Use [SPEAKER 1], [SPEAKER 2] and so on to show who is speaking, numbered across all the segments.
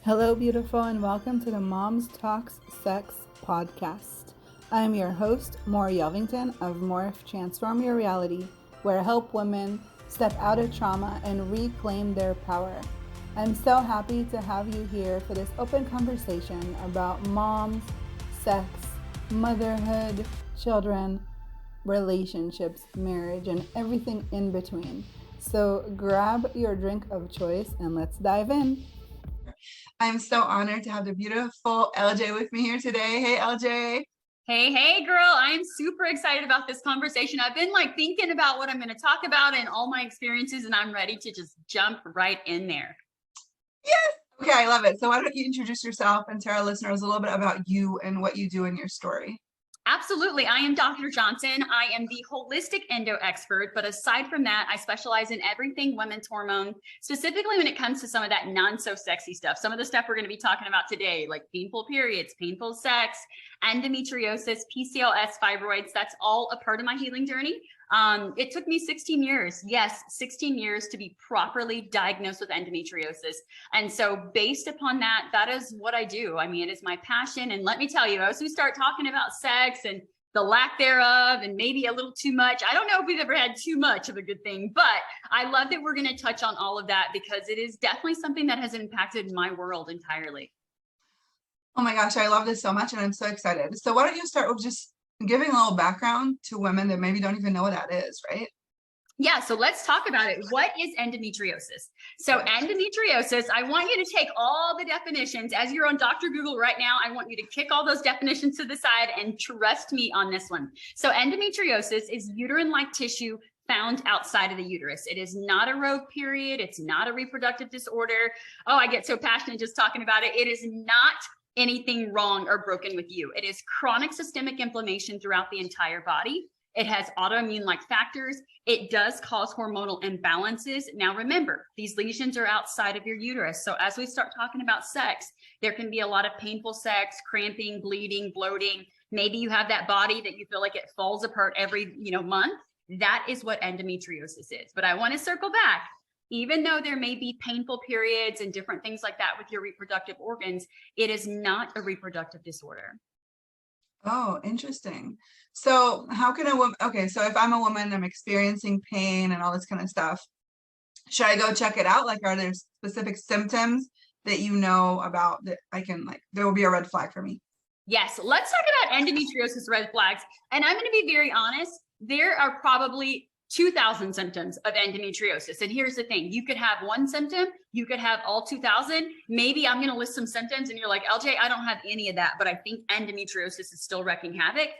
[SPEAKER 1] Hello, beautiful, and welcome to the Moms Talks Sex podcast. I'm your host, Maury Yelvington of Morph Transform Your Reality, where I help women step out of trauma and reclaim their power. I'm so happy to have you here for this open conversation about moms, sex, motherhood, children, relationships, marriage, and everything in between. So grab your drink of choice and let's dive in. I'm so honored to have the beautiful LJ with me here today. Hey, LJ.
[SPEAKER 2] Hey, girl. I'm super excited about this conversation. I've been thinking about what I'm going to talk about and all my experiences, and I'm ready to just jump right in there.
[SPEAKER 1] Yes. Okay, I love it. So why don't you introduce yourself and tell our listeners a little bit about you and what you do in your story?
[SPEAKER 2] Absolutely. I am Dr. Johnson. I am the holistic endo expert, but aside from that, I specialize in everything women's hormone, specifically when it comes to some of that non-so-sexy stuff. Some of the stuff we're going to be talking about today, like painful periods, painful sex, endometriosis, PCOS, fibroids. That's all a part of my healing journey. It took me 16 years. Yes, 16 years to be properly diagnosed with endometriosis. And so based upon that, that is what I do. I mean, it is my passion. And let me tell you, as we start talking about sex and the lack thereof, and maybe a little too much, I don't know if we've ever had too much of a good thing, but I love that we're going to touch on all of that because it is definitely something that has impacted my world entirely.
[SPEAKER 1] Oh my gosh, I love this so much and I'm so excited. So why don't you start with just giving a little background to women that maybe don't even know what that is, right?
[SPEAKER 2] Yeah, so let's talk about it. What is endometriosis? So endometriosis, I want you to take all the definitions. As you're on Dr. Google right now, I want you to kick all those definitions to the side and trust me on this one. So endometriosis is uterine-like tissue found outside of the uterus. It is not a rogue period. It's not a reproductive disorder. Oh, I get so passionate just talking about it. It is not anything wrong or broken with you. It is chronic systemic inflammation throughout the entire body. It has autoimmune-like factors. It does cause hormonal imbalances. Now remember, these lesions are outside of your uterus. So as we start talking about sex, there can be a lot of painful sex, cramping, bleeding, bloating. Maybe you have that body that you feel like it falls apart every month. That is what endometriosis is. But I want to circle back. Even though there may be painful periods and different things like that with your reproductive organs, it is not a reproductive disorder.
[SPEAKER 1] Oh, interesting. So how can a woman, okay, so if I'm a woman, I'm experiencing pain and all this kind of stuff, should I go check it out? Like, are there specific symptoms that you know about that I can, there will be a red flag for me?
[SPEAKER 2] Yes, let's talk about endometriosis red flags. And I'm going to be very honest, there are probably 2,000 symptoms of endometriosis. And here's the thing, you could have one symptom, you could have all 2,000. Maybe I'm going to list some symptoms and you're like, LJ, I don't have any of that, but I think endometriosis is still wreaking havoc.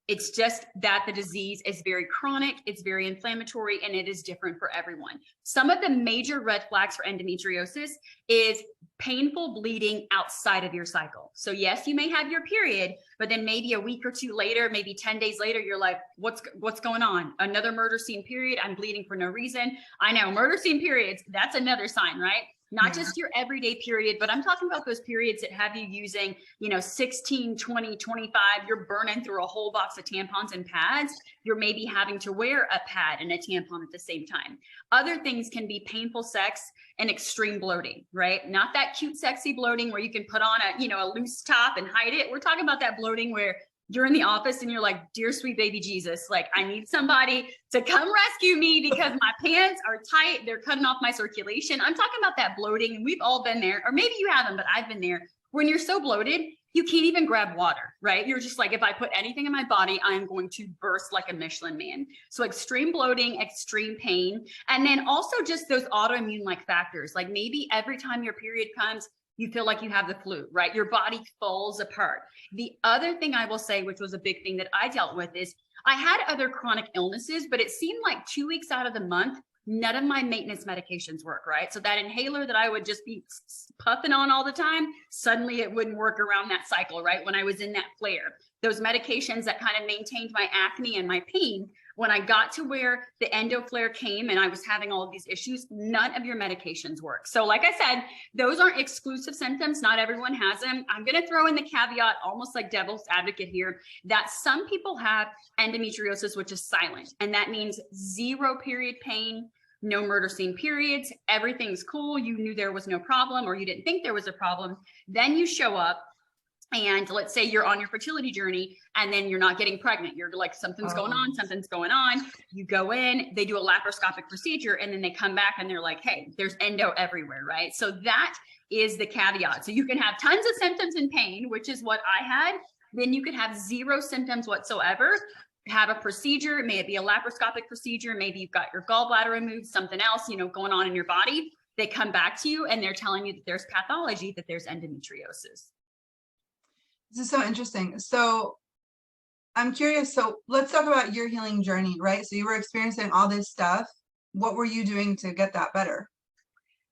[SPEAKER 2] It's just that the disease is very chronic, it's very inflammatory, and it is different for everyone. Some of the major red flags for endometriosis is painful bleeding outside of your cycle. So yes, you may have your period, but then maybe a week or two later, maybe 10 days later, you're like, what's going on? Another murder scene period. I'm bleeding for no reason. I know, murder scene periods, that's another sign, right? Not just your everyday period, but I'm talking about those periods that have you using, 16, 20, 25, you're burning through a whole box of tampons and pads. You're maybe having to wear a pad and a tampon at the same time. Other things can be painful sex and extreme bloating, right? Not that cute, sexy bloating where you can put on a loose top and hide it. We're talking about that bloating where you're in the office and you're like, dear sweet baby Jesus, I need somebody to come rescue me because my pants are tight. They're cutting off my circulation. I'm talking about that bloating, and we've all been there, or maybe you haven't, but I've been there. When you're so bloated, you can't even grab water, right? You're just like, if I put anything in my body, I'm going to burst like a Michelin man. So extreme bloating, extreme pain, and then also just those autoimmune-like factors. Like maybe every time your period comes, you feel like you have the flu, right? Your body falls apart. The other thing I will say, which was a big thing that I dealt with, is I had other chronic illnesses, but it seemed like 2 weeks out of the month, none of my maintenance medications work, right? So that inhaler that I would just be puffing on all the time, suddenly it wouldn't work around that cycle, right? When I was in that flare. Those medications that kind of maintained my acne and my pain, when I got to where the endo flare came and I was having all of these issues, none of your medications work. So like I said, those aren't exclusive symptoms. Not everyone has them. I'm going to throw in the caveat, almost like devil's advocate here, that some people have endometriosis, which is silent. And that means zero period pain, no murder scene periods, everything's cool, you knew there was no problem, or you didn't think there was a problem. Then you show up, and let's say you're on your fertility journey and then you're not getting pregnant. You're like, something's going on, something's going on. You go in, they do a laparoscopic procedure, and then they come back and they're like, hey, there's endo everywhere, right? So that is the caveat. So you can have tons of symptoms and pain, which is what I had. Then you could have zero symptoms whatsoever, have a procedure, may it be a laparoscopic procedure, maybe you've got your gallbladder removed, something else, going on in your body. They come back to you and they're telling you that there's pathology, that there's endometriosis.
[SPEAKER 1] This is so interesting. So I'm curious. So let's talk about your healing journey, right? So you were experiencing all this stuff. What were you doing to get that better?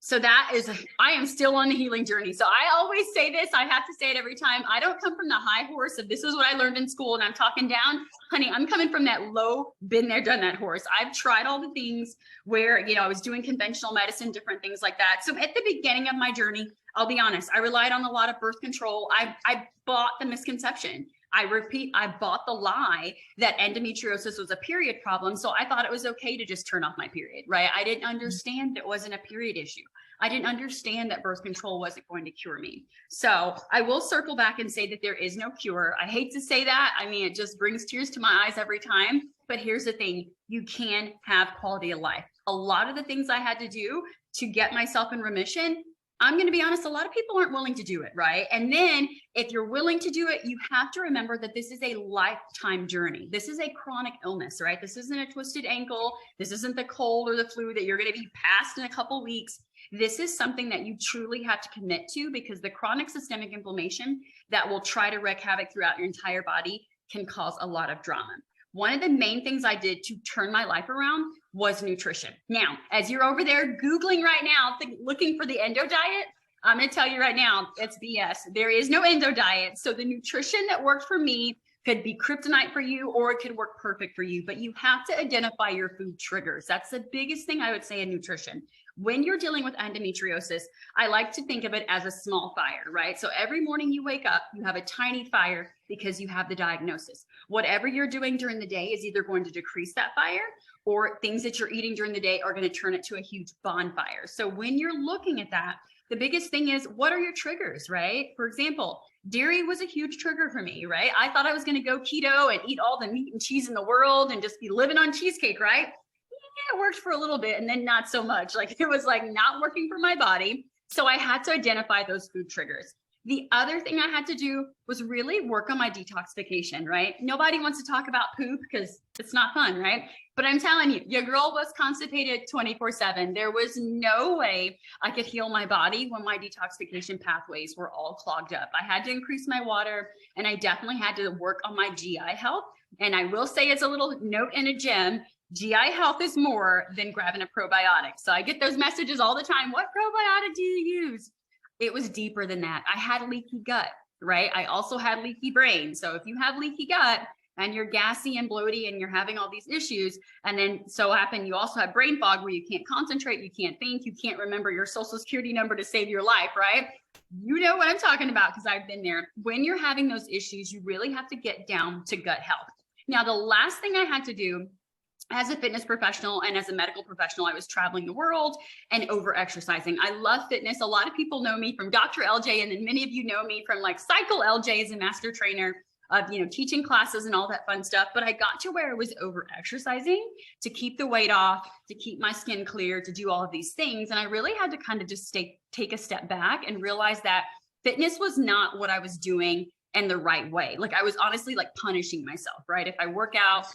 [SPEAKER 2] So I am still on the healing journey. So I always say this, I have to say it every time. I don't come from the high horse of this is what I learned in school and I'm talking down. Honey, I'm coming from that low, been there, done that horse. I've tried all the things where, I was doing conventional medicine, different things like that. So at the beginning of my journey, I'll be honest, I relied on a lot of birth control. I bought the misconception. I repeat, I bought the lie that endometriosis was a period problem. So I thought it was okay to just turn off my period, right? I didn't understand that it wasn't a period issue. I didn't understand that birth control wasn't going to cure me. So I will circle back and say that there is no cure. I hate to say that. I mean, it just brings tears to my eyes every time. But here's the thing, you can have quality of life. A lot of the things I had to do to get myself in remission, I'm going to be honest, a lot of people aren't willing to do it, right? And then if you're willing to do it, you have to remember that this is a lifetime journey. This is a chronic illness, right? This isn't a twisted ankle. This isn't the cold or the flu that you're going to be past in a couple weeks. This is something that you truly have to commit to, because the chronic systemic inflammation that will try to wreak havoc throughout your entire body can cause a lot of drama. One of the main things I did to turn my life around was nutrition. Now, as you're over there Googling right now, looking for the endo diet, I'm going to tell you right now, it's BS. There is no endo diet. So the nutrition that worked for me could be kryptonite for you, or it could work perfect for you, but you have to identify your food triggers. That's the biggest thing I would say in nutrition. When you're dealing with endometriosis, I like to think of it as a small fire, right? So every morning you wake up, you have a tiny fire because you have the diagnosis. Whatever you're doing during the day is either going to decrease that fire, or things that you're eating during the day are going to turn it to a huge bonfire. So when you're looking at that, the biggest thing is, what are your triggers, right? For example, dairy was a huge trigger for me, right? I thought I was going to go keto and eat all the meat and cheese in the world and just be living on cheesecake, right? Yeah, it worked for a little bit and then not so much. Like, it was like not working for my body. So I had to identify those food triggers. The other thing I had to do was really work on my detoxification, right? Nobody wants to talk about poop because it's not fun, right? But I'm telling you, your girl was constipated 24/7. There was no way I could heal my body when my detoxification pathways were all clogged up. I had to increase my water, and I definitely had to work on my GI health. And I will say, as a little note and a gem, GI health is more than grabbing a probiotic. So I get those messages all the time. What probiotic do you use? It was deeper than that. I had leaky gut, right? I also had leaky brain. So if you have leaky gut and you're gassy and bloaty and you're having all these issues, and then so happen you also have brain fog where you can't concentrate, you can't think, you can't remember your social security number to save your life, right? You know what I'm talking about because I've been there. When you're having those issues, you really have to get down to gut health. Now, the last thing I had to do as a fitness professional and as a medical professional, I was traveling the world and over exercising. I love fitness. A lot of people know me from Dr. LJ, and then many of you know me from like Cycle LJ as a master trainer of, teaching classes and all that fun stuff. But I got to where I was over exercising to keep the weight off, to keep my skin clear, to do all of these things. And I really had to kind of just take a step back and realize that fitness was not what I was doing in the right way. Like, I was honestly like punishing myself, right? If I work out,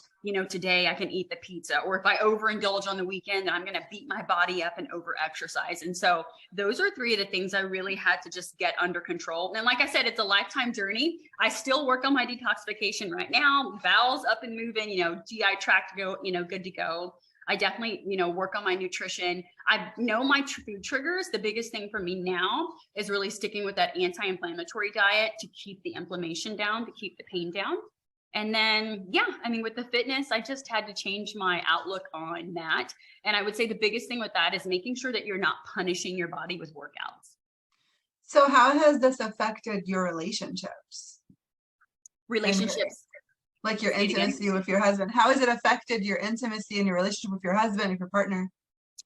[SPEAKER 2] today I can eat the pizza, or if I overindulge on the weekend, then I'm going to beat my body up and over exercise. And so those are three of the things I really had to just get under control. And like I said, it's a lifetime journey. I still work on my detoxification right now, bowels up and moving, GI tract go, good to go. I definitely, work on my nutrition. I know my food triggers. The biggest thing for me now is really sticking with that anti-inflammatory diet to keep the inflammation down, to keep the pain down. And then, with the fitness, I just had to change my outlook on that. And I would say the biggest thing with that is making sure that you're not punishing your body with workouts.
[SPEAKER 1] So how has this affected your relationships? Like your intimacy with your husband. How has it affected your intimacy and your relationship with your husband, with your partner?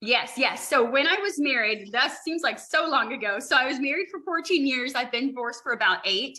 [SPEAKER 2] Yes, yes. So when I was married, that seems like so long ago. So I was married for 14 years. I've been divorced for about 8.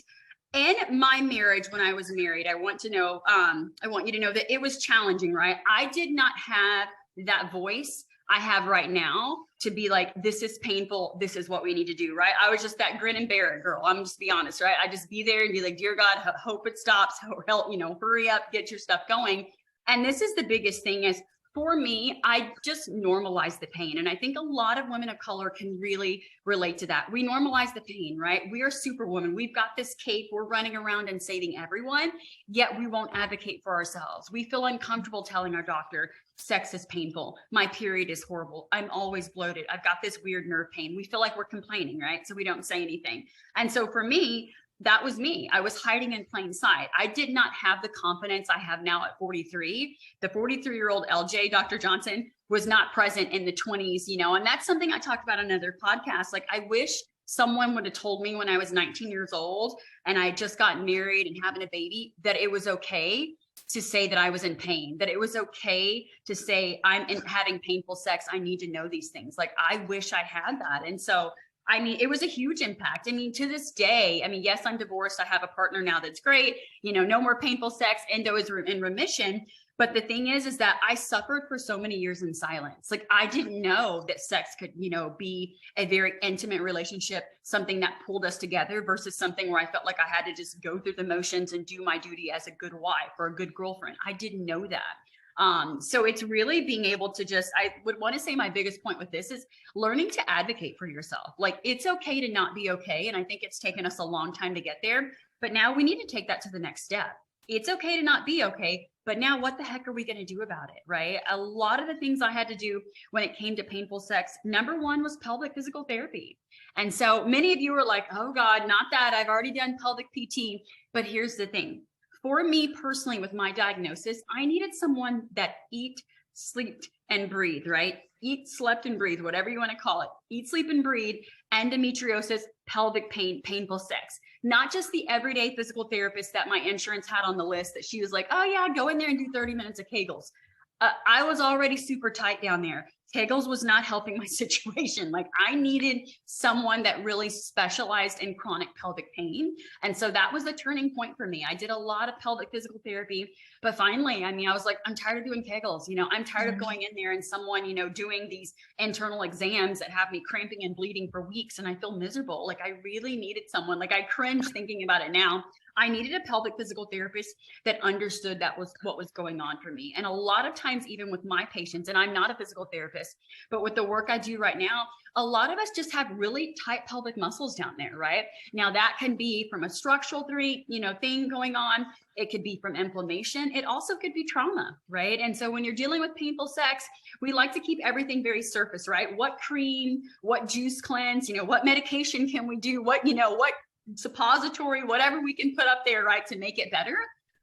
[SPEAKER 2] In my marriage, when I was married, I want you to know that it was challenging, right? I did not have that voice I have right now to be like, this is painful. This is what we need to do, right? I was just that grin and bear it girl. I'm just be honest, right? I just be there and be like, dear God, hope it stops. Help, hurry up, get your stuff going. And this is the biggest thing is for me, I just normalize the pain. And I think a lot of women of color can really relate to that. We normalize the pain, right? We are superwoman. We've got this cape. We're running around and saving everyone, yet we won't advocate for ourselves. We feel uncomfortable telling our doctor, sex is painful. My period is horrible. I'm always bloated. I've got this weird nerve pain. We feel like we're complaining, right? So we don't say anything. And so for me, that was me. I was hiding in plain sight. I did not have the confidence I have now at 43. The 43-year-old LJ, Dr. Johnson, was not present in the 20s, and that's something I talked about on another podcast. Like, I wish someone would have told me when I was 19 years old and I just got married and having a baby, that it was okay to say that I was in pain, that it was okay to say having painful sex. I need to know these things. Like, I wish I had that. And so it was a huge impact. To this day, yes, I'm divorced. I have a partner now that's great. No more painful sex. Endo is in remission. But the thing is that I suffered for so many years in silence. Like, I didn't know that sex could, be a very intimate relationship, something that pulled us together versus something where I felt like I had to just go through the motions and do my duty as a good wife or a good girlfriend. I didn't know that. So it's really being able to I would want to say my biggest point with this is learning to advocate for yourself. Like, it's okay to not be okay. And I think it's taken us a long time to get there, but now we need to take that to the next step. It's okay to not be okay, but now what the heck are we going to do about it? Right? A lot of the things I had to do when it came to painful sex, number one was pelvic physical therapy. And so many of you are like, oh God, not that. I've already done pelvic PT. But here's the thing. For me personally, with my diagnosis, I needed someone that eat, slept, and breathed, right? Eat, slept, and breathe, whatever you want to call it. Eat, sleep, and breathe, endometriosis, pelvic pain, painful sex. Not just the everyday physical therapist that my insurance had on the list that she was like, oh yeah, go in there and do 30 minutes of Kegels. I was already super tight down there. Kegels was not helping my situation. Like, I needed someone that really specialized in chronic pelvic pain. And so that was the turning point for me. I did a lot of pelvic physical therapy, but finally, I was like, I'm tired of doing Kegels. I'm tired of going in there and someone, doing these internal exams that have me cramping and bleeding for weeks. And I feel miserable. Like, I really needed someone. Like, I cringe thinking about it now. I needed a pelvic physical therapist that understood that was what was going on for me. And a lot of times, even with my patients, and I'm not a physical therapist, but with the work I do right now, a lot of us just have really tight pelvic muscles down there, right? Now that can be from a structural thing going on. It could be from inflammation. It also could be trauma, right? And so when you're dealing with painful sex, we like to keep everything very surface, right? What cream, what juice cleanse, what medication can we do? What suppository, whatever we can put up there, right, to make it better.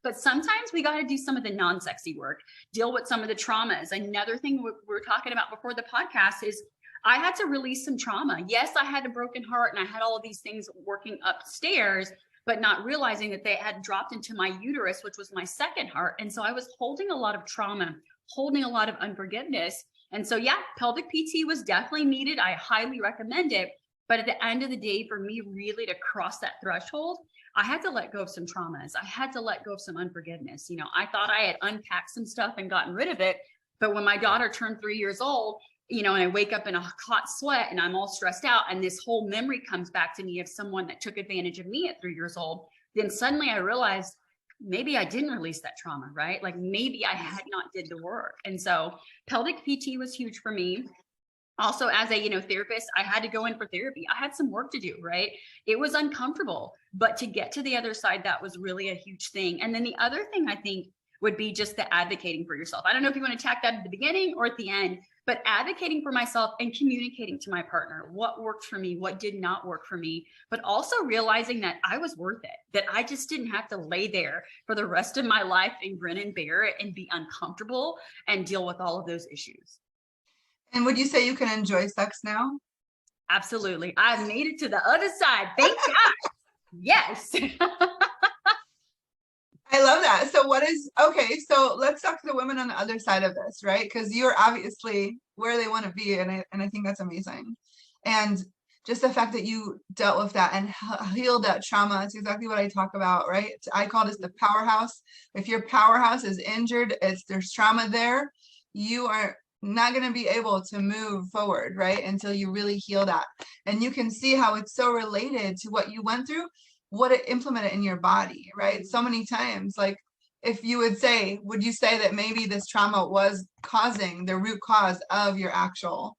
[SPEAKER 2] But sometimes we got to do some of the non-sexy work, deal with some of the traumas. Another thing we were talking about before the podcast is I had to release some trauma. Yes, I had a broken heart and I had all of these things working upstairs, but not realizing that they had dropped into my uterus, which was my second heart. And so I was holding a lot of trauma, holding a lot of unforgiveness. And so, yeah, pelvic PT was definitely needed. I highly recommend it. But at the end of the day, for me really to cross that threshold, I had to let go of some traumas. I had to let go of some unforgiveness. I thought I had unpacked some stuff and gotten rid of it. But when my daughter turned 3 years old, and I wake up in a hot sweat and I'm all stressed out and this whole memory comes back to me of someone that took advantage of me at 3 years old, then suddenly I realized maybe I didn't release that trauma, right? Like, maybe I had not did the work. And so pelvic PT was huge for me. Also, as a therapist, I had to go in for therapy. I had some work to do, right? It was uncomfortable, but to get to the other side, that was really a huge thing. And then the other thing I think would be just the advocating for yourself. I don't know if you want to tack that at the beginning or at the end, but advocating for myself and communicating to my partner what worked for me, what did not work for me, but also realizing that I was worth it, that I just didn't have to lay there for the rest of my life and grin and bear it and be uncomfortable and deal with all of those issues.
[SPEAKER 1] And would you say you can enjoy sex now?
[SPEAKER 2] Absolutely. I've made it to the other side. Thank God. Yes.
[SPEAKER 1] I love that. So so let's talk to the women on the other side of this, right? Because you're obviously where they want to be, and I think that's amazing. And just the fact that you dealt with that and healed that trauma, it's exactly what I talk about, right? I call this the powerhouse. If your powerhouse is injured, there's trauma there, you are not going to be able to move forward, right? Until you really heal that. And you can see how it's so related to what you went through, what it implemented in your body, right? So many times, like if you would you say that maybe this trauma was causing the root cause of your actual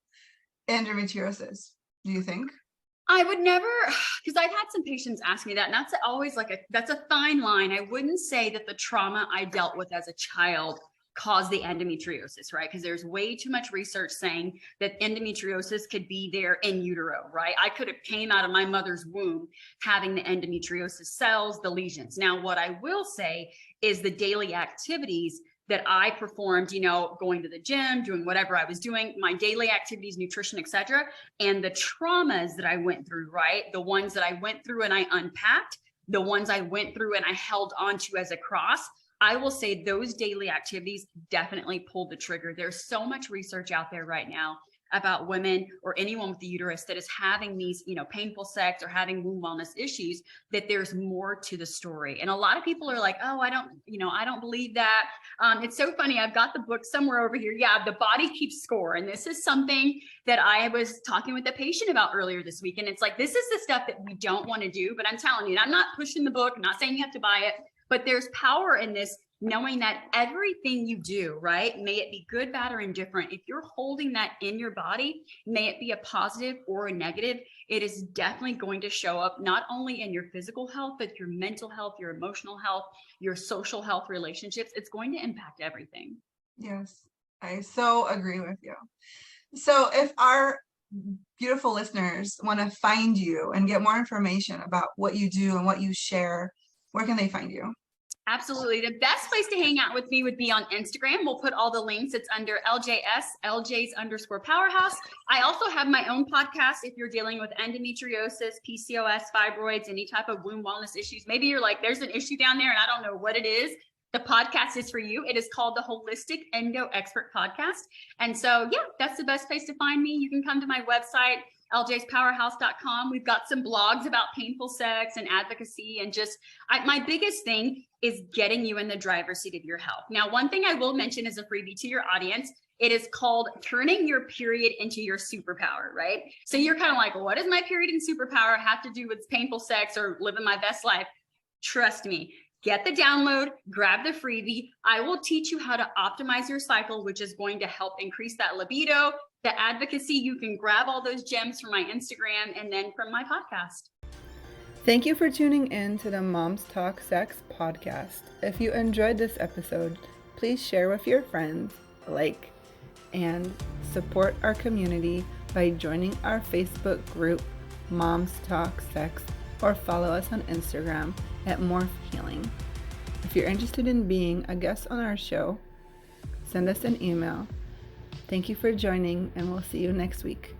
[SPEAKER 1] endometriosis? Do you think?
[SPEAKER 2] I would never, because I've had some patients ask me that, and that's always that's a fine line. I wouldn't say that the trauma I dealt with as a child caused the endometriosis, right? Because there's way too much research saying that endometriosis could be there in utero, right? I could have came out of my mother's womb having the endometriosis cells, the lesions. Now, what I will say is the daily activities that I performed, going to the gym, doing whatever I was doing, my daily activities, nutrition, etc., and the traumas that I went through, right? The ones that I went through and I unpacked, the ones I went through and I held onto as a cross, I will say those daily activities definitely pulled the trigger. There's so much research out there right now about women or anyone with the uterus that is having these, painful sex or having womb wellness issues, that there's more to the story. And a lot of people are like, oh, I don't believe that. It's so funny. I've got the book somewhere over here. Yeah, The Body Keeps Score. And this is something that I was talking with a patient about earlier this week. And it's like, this is the stuff that we don't want to do, but I'm telling you, I'm not pushing the book, I'm not saying you have to buy it, but there's power in this, knowing that everything you do, right, may it be good, bad, or indifferent, if you're holding that in your body, may it be a positive or a negative, it is definitely going to show up not only in your physical health, but your mental health, your emotional health, your social health, relationships. It's going to impact everything.
[SPEAKER 1] Yes, I so agree with you. So if our beautiful listeners want to find you and get more information about what you do and what you share, where can they find you?
[SPEAKER 2] Absolutely. The best place to hang out with me would be on Instagram. We'll put all the links. It's under LJs_powerhouse. I also have my own podcast if you're dealing with endometriosis, PCOS, fibroids, any type of womb wellness issues. Maybe you're like, there's an issue down there and I don't know what it is. The podcast is for you. It is called the Holistic Endo Expert Podcast. And so, yeah, that's the best place to find me. You can come to my website, ljspowerhouse.com. We've got some blogs about painful sex and advocacy, and just my biggest thing is getting you in the driver's seat of your health. Now, one thing I will mention as a freebie to your audience, it is called turning your period into your superpower, right? So you're kind of like, what does my period and superpower have to do with painful sex or living my best life? Trust me. Get the download, grab the freebie. I will teach you how to optimize your cycle, which is going to help increase that libido, the advocacy. You can grab all those gems from my Instagram and then from my podcast.
[SPEAKER 1] Thank you for tuning in to the Moms Talk Sex podcast. If you enjoyed this episode, please share with your friends, and support our community by joining our Facebook group, Moms Talk Sex, or follow us on Instagram at Morph Healing. If you're interested in being a guest on our show, send us an email. Thank you for joining, and we'll see you next week.